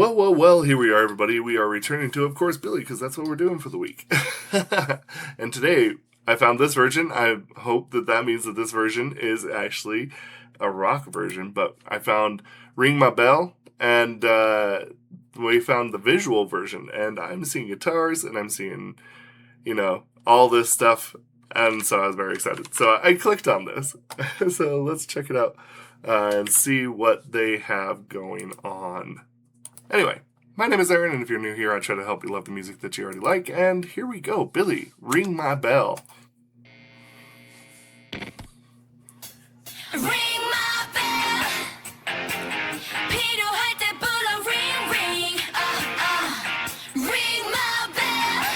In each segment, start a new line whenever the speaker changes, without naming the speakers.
Well, here we are, everybody. We are returning to, of course, Billlie, because that's what we're doing for the week. And today, I found this version. I hope that means that this version is actually a rock version, but I found Ring My Bell, and we found the visual version, and I'm seeing guitars, and I'm seeing, all this stuff, and so I was very excited. So I clicked on this. So let's check it out and see what they have going on. Anyway, my name is Aaron, and if you're new here, I try to help you love the music that you already like, and here we go. Billlie, Ring My Bell.
Ring my bell. 필요할 때 불러 ring ring. Ring my bell.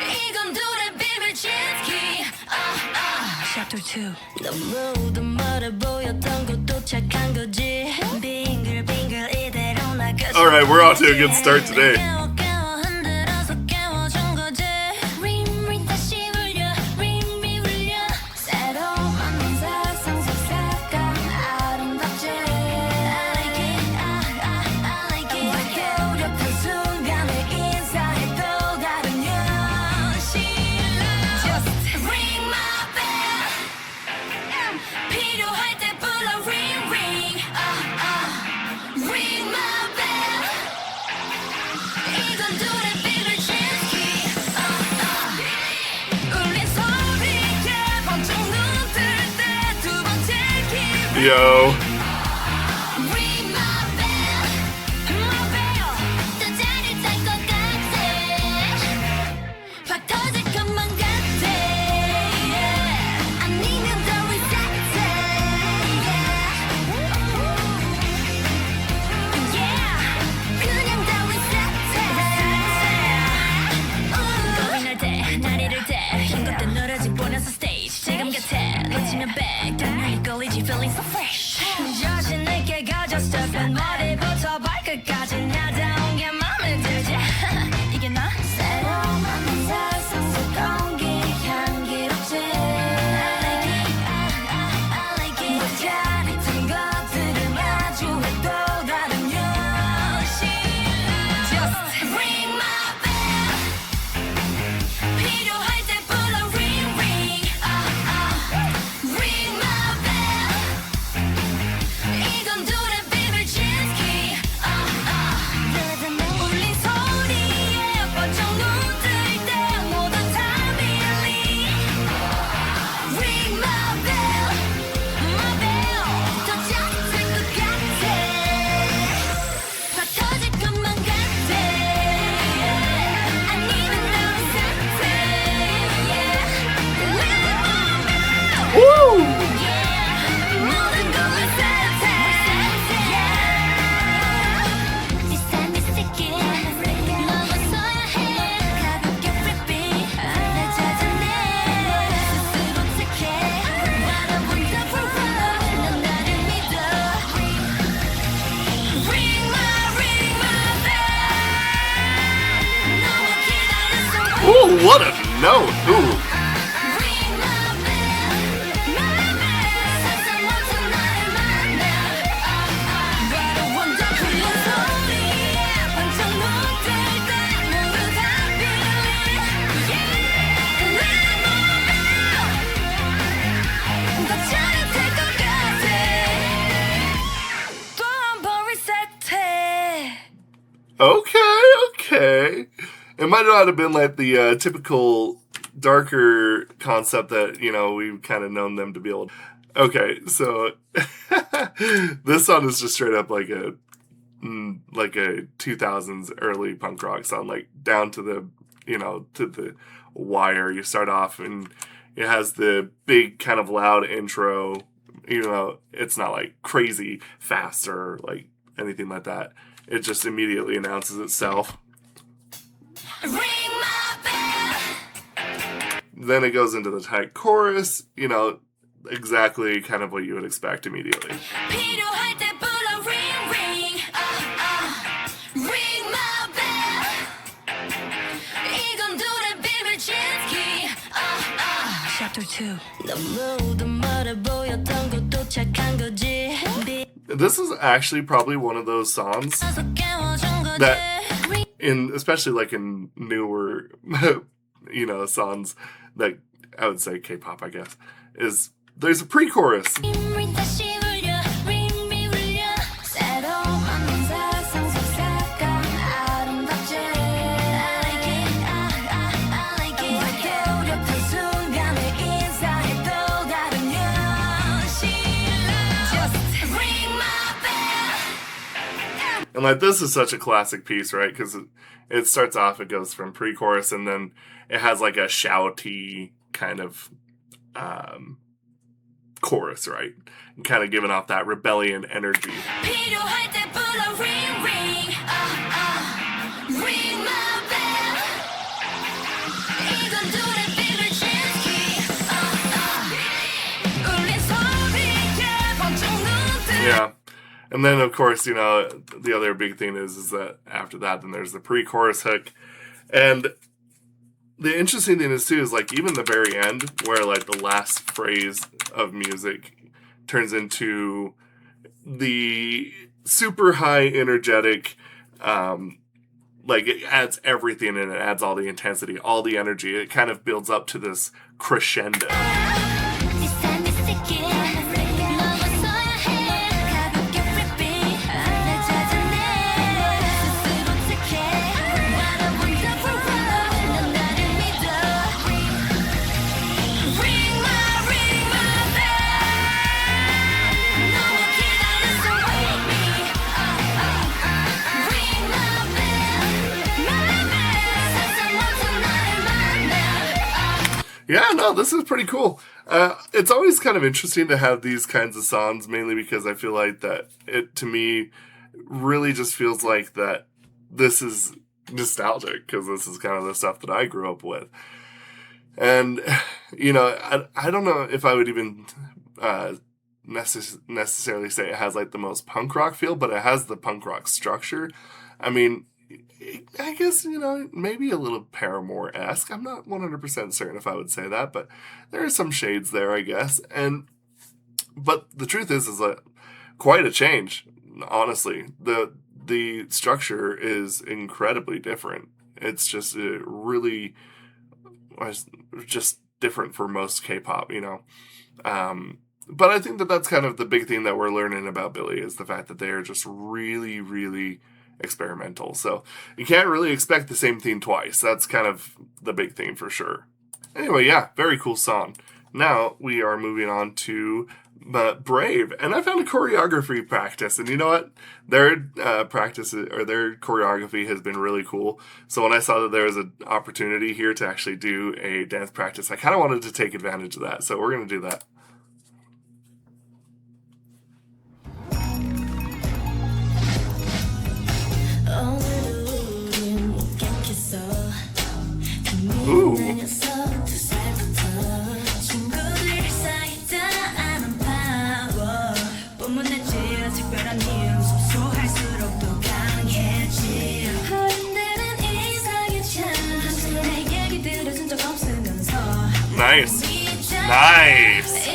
이건 둘의 비밀 지키. Chapter 2. 너무도 멀어 보였던 곳 도착한 거지. 빙글빙글 이대로 나가서.
All right, we're off to a good start today. Yo.
Feeling so fresh. 자신있게 가져 step and 머리부터 발끝까지 나다운 게 맘에 들지. 이게 나 새로운 만난 세상 속 공기 향기롭지. I like it. 뭐 짜릿한 것들을 마주해도 다른 여신. Just ring my bell. 필요할 때 불러 ring ring. Ring my bell. 이건 둘의 비밀 지키. 울린 소리에 번쩍 눈 뜰 때 모두 다 Billlie. Ring my bell, my bell. 더 짜릿할 것 같아. 막 터질 것만 같아. 아니면 너의 상태.
Woo!
모든 걸 reset. This time is ticking. 넘어서야 해. 가볍게 flipping. 날 찾아내. 스스로 택해. 바라본다 불러. 넌 나를 믿어. Ring my bell. 너무 기다렸어.
Ooh, what a note! Ooh.
Ring my bell. My bell. 세상 모든 나를 만나. 외로운 더 큰 소리에 번쩍 눈 뜰 때 모두 다 Billlie. Ring my bell. 더 짜릿할 것 같아. 또 한 번 reset해.
Okay. It might not have been like the typical darker concept that, we've kind of known them to be able to. Okay, so this song is just straight up like a 2000s early punk rock song, like down to the, to the wire. You start off and it has the big kind of loud intro, it's not like crazy fast or like anything like that. It just immediately announces itself.
Ring my bell.
Then it goes into the tight chorus, exactly kind of what you would expect immediately.
필요할 때 불러 ring ring. Ring my bell. 이건 둘의 비밀 지키. Chapter 2. 너무도 멀어 보였던 곳 도착한 거지.
This is actually probably one of those songs that, especially like in newer, songs that I would say K-pop, I guess, is there's a pre-chorus. And like this is such a classic piece, right? Because it starts off, it goes from pre-chorus, and then it has like a shouty kind of chorus, right? And kind of giving off that rebellion energy. Yeah. And then, of course, the other big thing is that after that, then there's the pre-chorus hook. And the interesting thing is, too, is, like, even the very end, where, like, the last phrase of music turns into the super high, energetic, like, it adds everything, and it adds all the intensity, all the energy. It kind of builds up to this crescendo. Yeah, no, this is pretty cool. It's always kind of interesting to have these kinds of songs, mainly because I feel like that it, to me, really just feels like that this is nostalgic, because this is kind of the stuff that I grew up with. And, I don't know if I would even necessarily say it has like the most punk rock feel, but it has the punk rock structure. I mean, I guess, maybe a little Paramore-esque. I'm not 100% certain if I would say that, but there are some shades there, I guess. But the truth is quite a change, honestly. The structure is incredibly different. It's just really just different for most K-pop, But I think that that's kind of the big thing that we're learning about Billlie, is the fact that they are just really, really experimental. So you can't really expect the same thing twice. That's kind of the big thing for sure. Anyway, yeah, very cool song. Now we are moving on to Brave, and I found a choreography practice, and you know what? Their practice or their choreography has been really cool. So when I saw that there was an opportunity here to actually do a dance practice, I kind of wanted to take advantage of that. So we're going to do that. Ooh. Nice. Nice.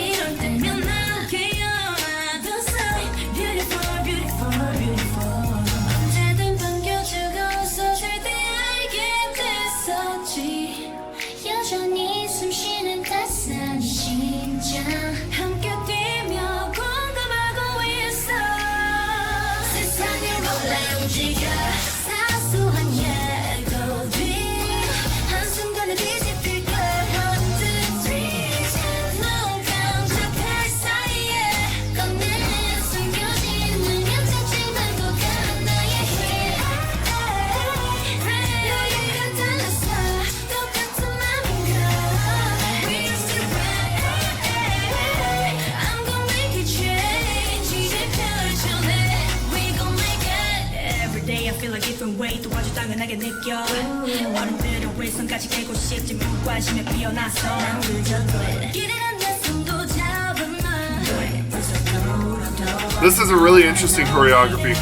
This is a really interesting choreography.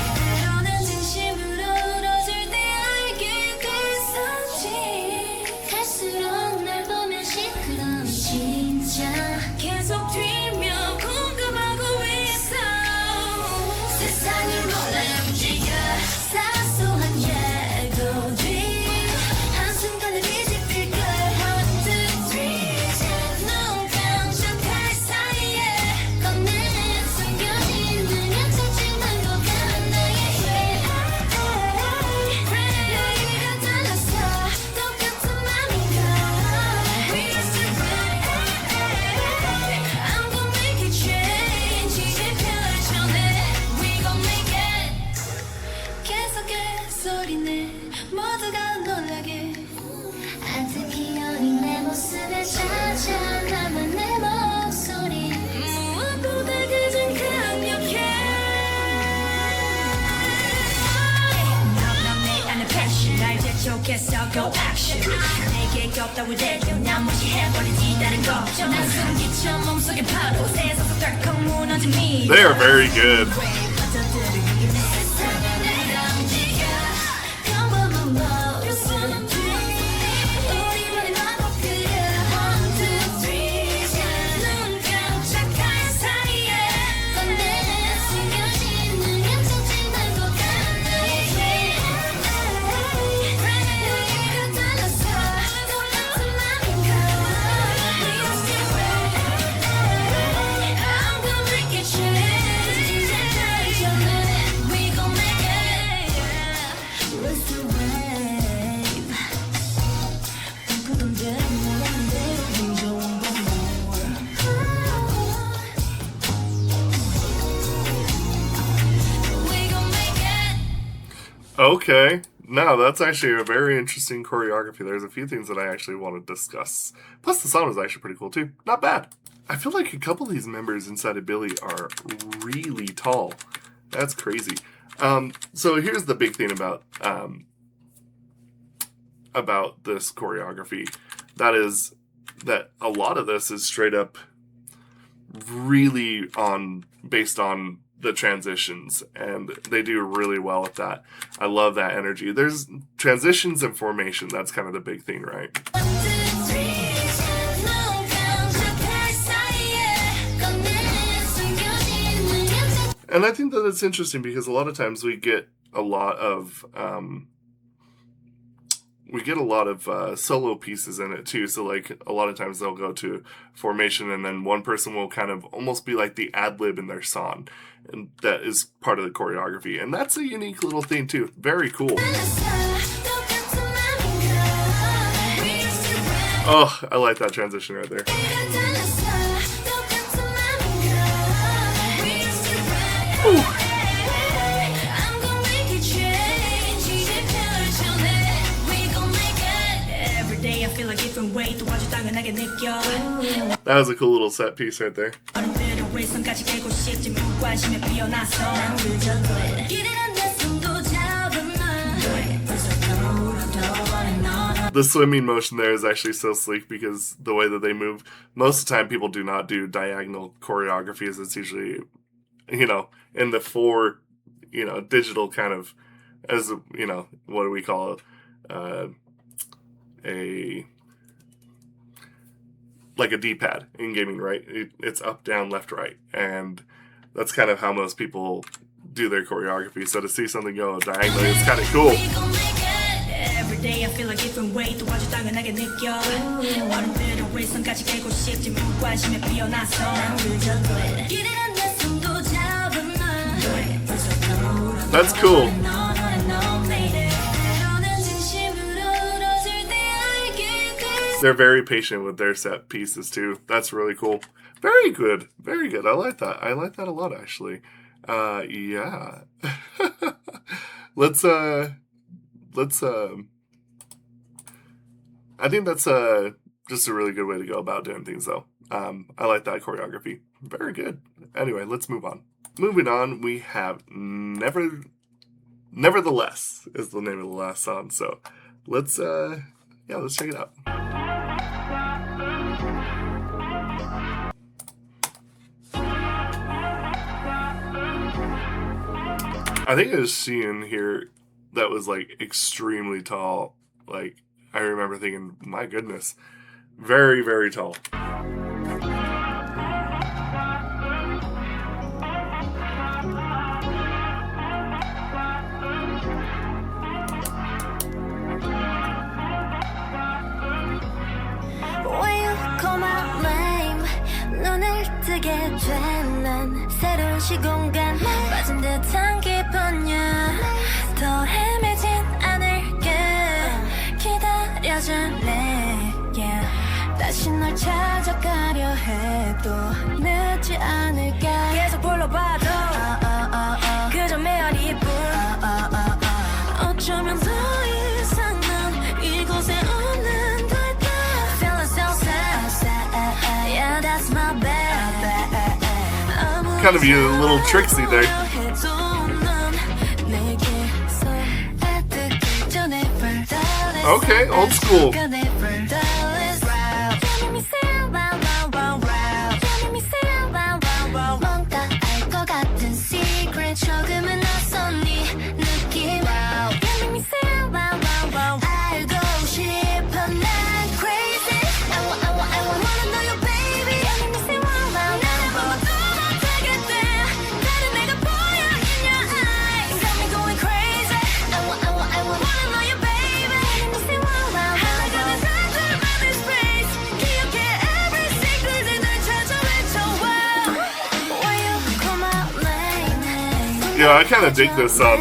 소리네 모두가 놀라게 아득히 어린 내 모습에 찾아 나만의 목소리 무엇보다 가장 강력해 넌 내 안에 passion 날 재촉해서 go action 내게 없다고 해도 난 무시해버리지 다른 걱정 난 숨기쳐 몸속에 파도 세상속 덜컥 무너진 미
They are very good. Okay, now that's actually a very interesting choreography. There's a few things that I actually want to discuss. Plus, the song is actually pretty cool too. Not bad. I feel like a couple of these members inside of Billlie are really tall. That's crazy. So here's the big thing about this choreography. That is that a lot of this is straight up really based on the transitions, and they do really well with that. I love that energy. There's transitions and formation. That's kind of the big thing, right? And I think that it's interesting because a lot of times we get a lot of solo pieces in it too. So like a lot of times they'll go to formation and then one person will kind of almost be like the ad-lib in their song. And that is part of the choreography. And that's a unique little thing too. Very cool. Oh, I like that transition right there. Ooh. That was a cool little set piece right there. The swimming motion there is actually so sleek because the way that they move. Most of the time people do not do diagonal choreographies. It's usually, in the four, digital kind of, as, what do we call it? Like a D-pad in gaming, right? It's up, down, left, right. And that's kind of how most people do their choreography. So to see something go diagonally, it's kind of cool. Every day I feel a different way to watch 당연하게 느껴 어른들의 wilson까지 깨고 싶지 무관심에 피어나서 That's cool. They're very patient with their set pieces too. That's really cool. Very good. Very good. I like that. I like that a lot actually. Yeah. Let's I think that's just a really good way to go about doing things though. I like that choreography. Very good. Anyway, let's move on. Moving on, we have Nevertheless is the name of the last song. So let's check it out. I think I was seeing here that was like extremely tall. Like I remember thinking, my goodness, very, very tall. 새로운 시공간 빠진 듯한 기분이야 더 헤매진 않을게 기다려줄래 yeah. 다시 널 찾아가려 해도 늦지 않을까 계속 불러봐도 그저 메아리뿐
어쩌면 더 이상 난 이곳에 없는 걸까 Feeling so sad Yeah that's my bad
Kind of you a little tricksy there. Okay, old school. Yeah, I kind of dig this song.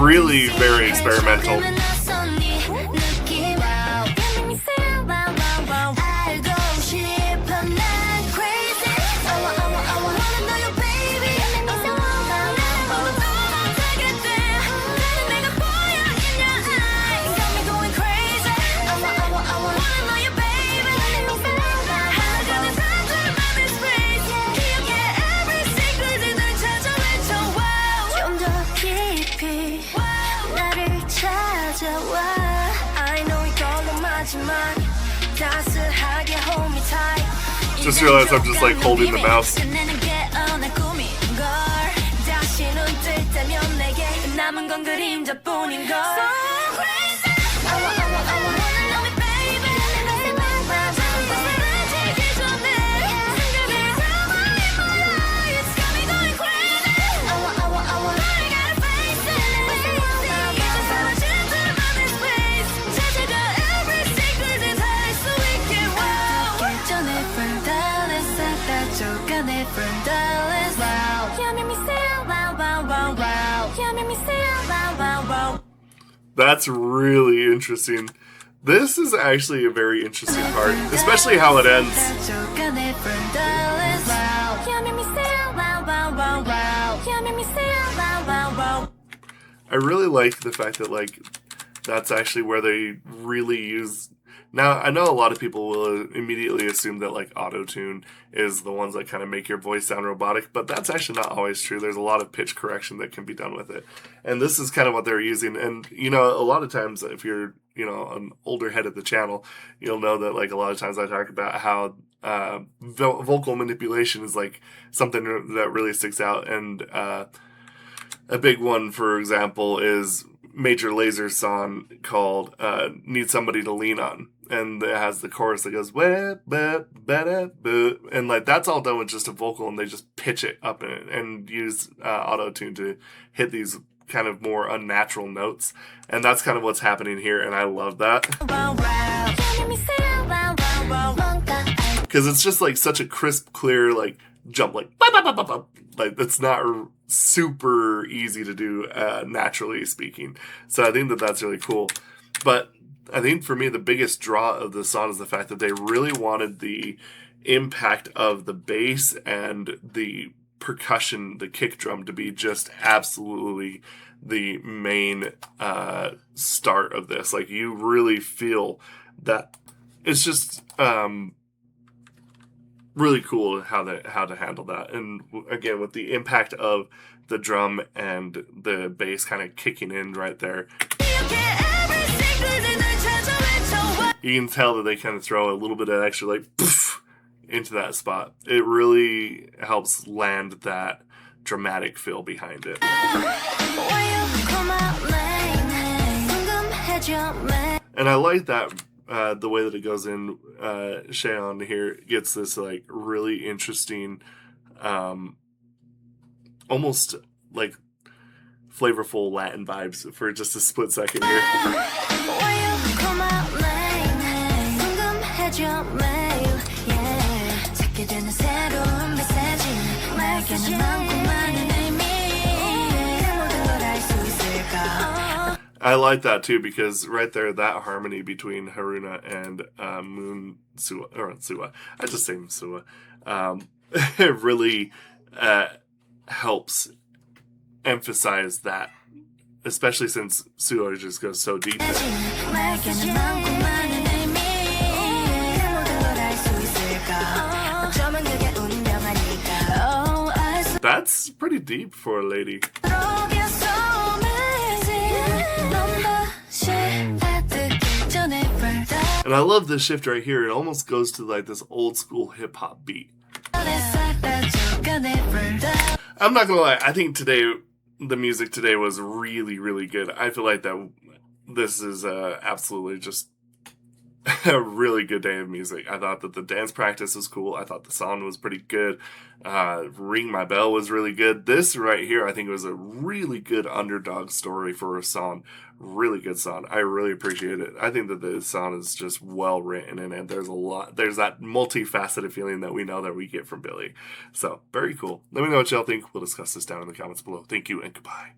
Really very experimental. Just realized I'm just like holding the mouse. That's really interesting. This is actually a very interesting part, especially how it ends. I really like the fact that like that's actually where they really use. Now, I know a lot of people will immediately assume that like auto-tune is the ones that kind of make your voice sound robotic, but that's actually not always true. There's a lot of pitch correction that can be done with it. And this is kind of what they're using. And, you know, a lot of times if you're, you know, an older head of the channel, you'll know that like a lot of times I talk about how vocal manipulation is like something that really sticks out. And a big one, for example, is Major Laser's song called Need Somebody to Lean On. And it has the chorus that goes, and like that's all done with just a vocal, and they just pitch it up in it and use auto-tune to hit these kind of more unnatural notes. And that's kind of what's happening here, and I love that. Because it's just like such a crisp, clear, like jump, like it's not super easy to do naturally speaking. So I think that that's really cool. But I think for me the biggest draw of the song is the fact that they really wanted the impact of the bass and the percussion, the kick drum, to be just absolutely the main start of this. Like you really feel that it's just really cool how to handle that. And again, with the impact of the drum and the bass kind of kicking in right there, you can tell that they kind of throw a little bit of extra like poof into that spot. It really helps land that dramatic feel behind it. And I like that the way that it goes in. Cheon here gets this like really interesting, almost like flavorful Latin vibes for just a split second here.
주는 새로운 메시지 내게는 많고 많은 의미 모든 걸 알 수 있을까.
I like that too because right there, that harmony between Haruna and Moon Soooo, or Soooo, I just say Soooo, it really helps emphasize that, especially since Soooo just goes so deep there.
내게는 많고 많은 의미 모든 걸 알 수 있을까. 어쩌면 그게 운명아닐까.
That's pretty deep for a lady. And I love this shift right here. It almost goes to like this old school hip hop beat. I'm not gonna lie, I think today, the music today was really, really good. I feel like that this is absolutely just a really good day of music. I thought that the dance practice was cool. I thought the song was pretty good. Ring My Bell was really good. This right here, I think, was a really good underdog story for a song. Really good song. I really appreciate it. I think that the song is just well written, and there's that multifaceted feeling that we know that we get from Billlie. So, very cool. Let me know what y'all think. We'll discuss this down in the comments below. Thank you, and goodbye.